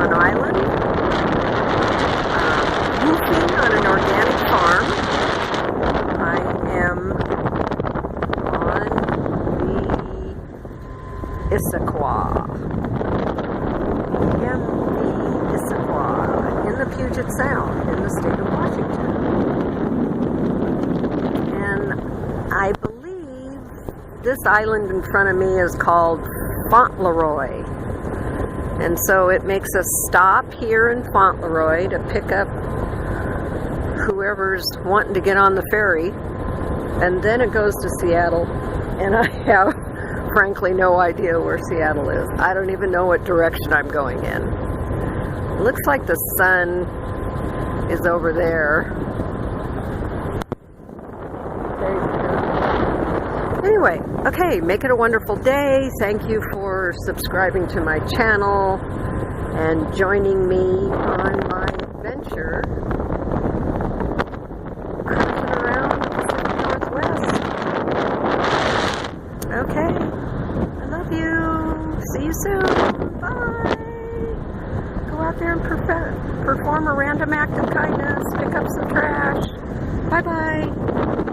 on an island, roofing on an organic farm. I am on the Issaquah. Issaquah in the Puget Sound in the state of Washington. And I believe this island in front of me is called Fauntleroy. And so it makes us stop here in Fauntleroy to pick up whoever's wanting to get on the ferry. And then it goes to Seattle. And I have, frankly, no idea where Seattle is. I don't even know what direction I'm going in. Looks like the sun is over there. Anyway, okay, make it a wonderful day. Thank you for subscribing to my channel and joining me on my adventure cruising around the Pacific Northwest. Okay, I love you. See you soon. Bye. Go out there and perform a random act of kindness. Pick up some trash. Bye-bye.